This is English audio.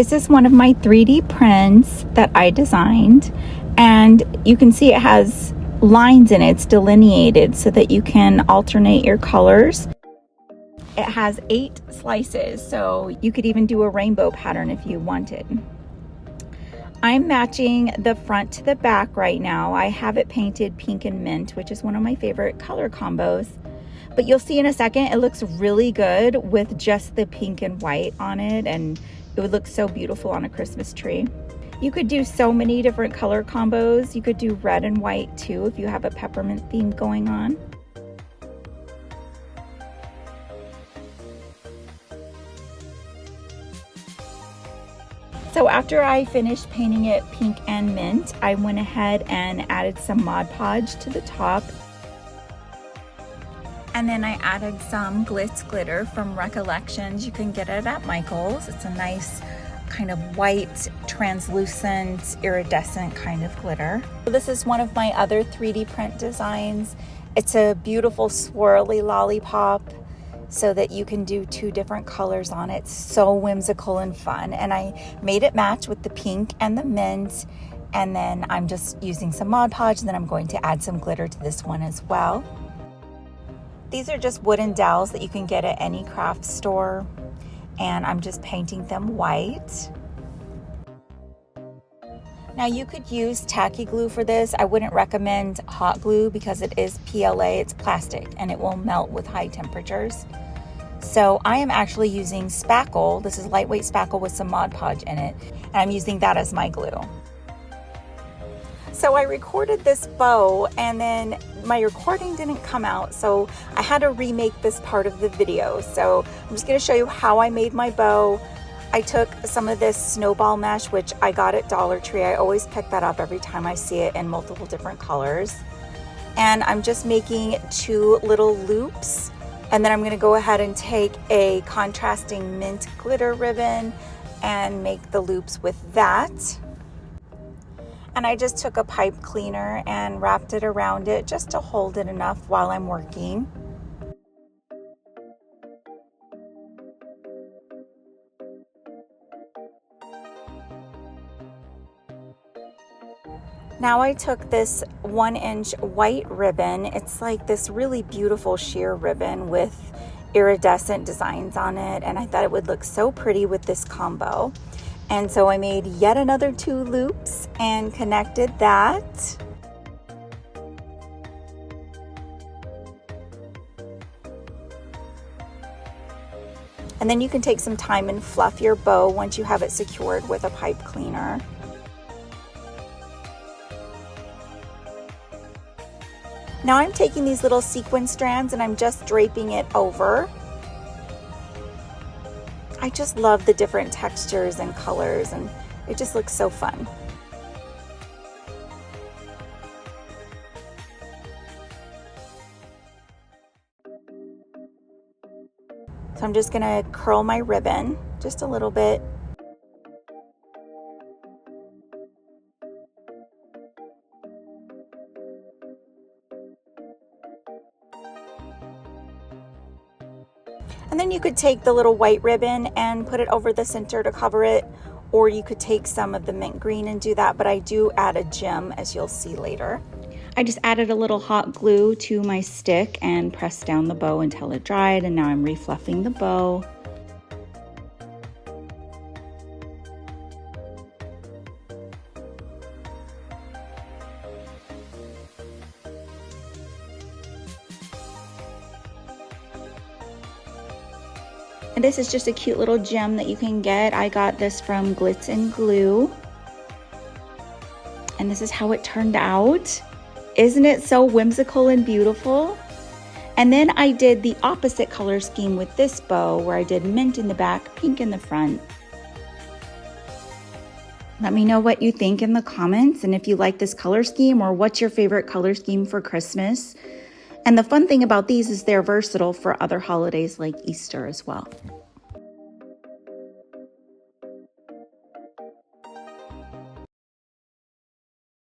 This is one of my 3D prints that I designed, and you can see it has lines in it. It's delineated so that you can alternate your colors. It has 8 slices, so you could even do a rainbow pattern if you wanted. I'm matching the front to the back right now. I have it painted pink and mint, which is one of my favorite color combos. But you'll see in a second, it looks really good with just the pink and white on it, and it would look so beautiful on a Christmas tree. You could do so many different color combos. You could do red and white too if you have a peppermint theme going on. So after I finished painting it pink and mint, I went ahead and added some Mod Podge to the top. And then I added some glitz glitter from Recollections. You can get it at Michael's. It's a nice kind of white, translucent, iridescent kind of glitter. This is one of my other 3D print designs. It's a beautiful swirly lollipop so that you can do 2 different colors on it. It's so whimsical and fun. And I made it match with the pink and the mint. And then I'm just using some Mod Podge, and then I'm going to add some glitter to this one as well. These are just wooden dowels that you can get at any craft store, and I'm just painting them white. Now you could use tacky glue for this. I wouldn't recommend hot glue because it is PLA, it's plastic, and it will melt with high temperatures. So I am actually using spackle. This is lightweight spackle with some Mod Podge in it, and I'm using that as my glue. So I recorded this bow, and then my recording didn't come out, so I had to remake this part of the video. So I'm just going to show you how I made my bow. I took some of this snowball mesh, which I got at Dollar Tree. I always pick that up every time I see it in multiple different colors. And I'm just making 2 little loops, and then I'm going to go ahead and take a contrasting mint glitter ribbon and make the loops with that. And I just took a pipe cleaner and wrapped it around it just to hold it enough while I'm working. Now I took this 1-inch white ribbon. It's like this really beautiful sheer ribbon with iridescent designs on it, and I thought it would look so pretty with this combo. And so I made yet another 2 loops and connected that. And then you can take some time and fluff your bow once you have it secured with a pipe cleaner. Now I'm taking these little sequin strands and I'm just draping it over. I just love the different textures and colors, and it just looks so fun. So I'm just gonna curl my ribbon just a little bit. And then you could take the little white ribbon and put it over the center to cover it, or you could take some of the mint green and do that, but I do add a gem, as you'll see later. I just added a little hot glue to my stick and pressed down the bow until it dried, and now I'm refluffing the bow. And this is just a cute little gem that you can get. I got this from Glitz and Glue. And this is how it turned out. Isn't it so whimsical and beautiful? And then I did the opposite color scheme with this bow, where I did mint in the back, pink in the front. Let me know what you think in the comments, and if you like this color scheme, or what's your favorite color scheme for Christmas. And the fun thing about these is they're versatile for other holidays like Easter as well.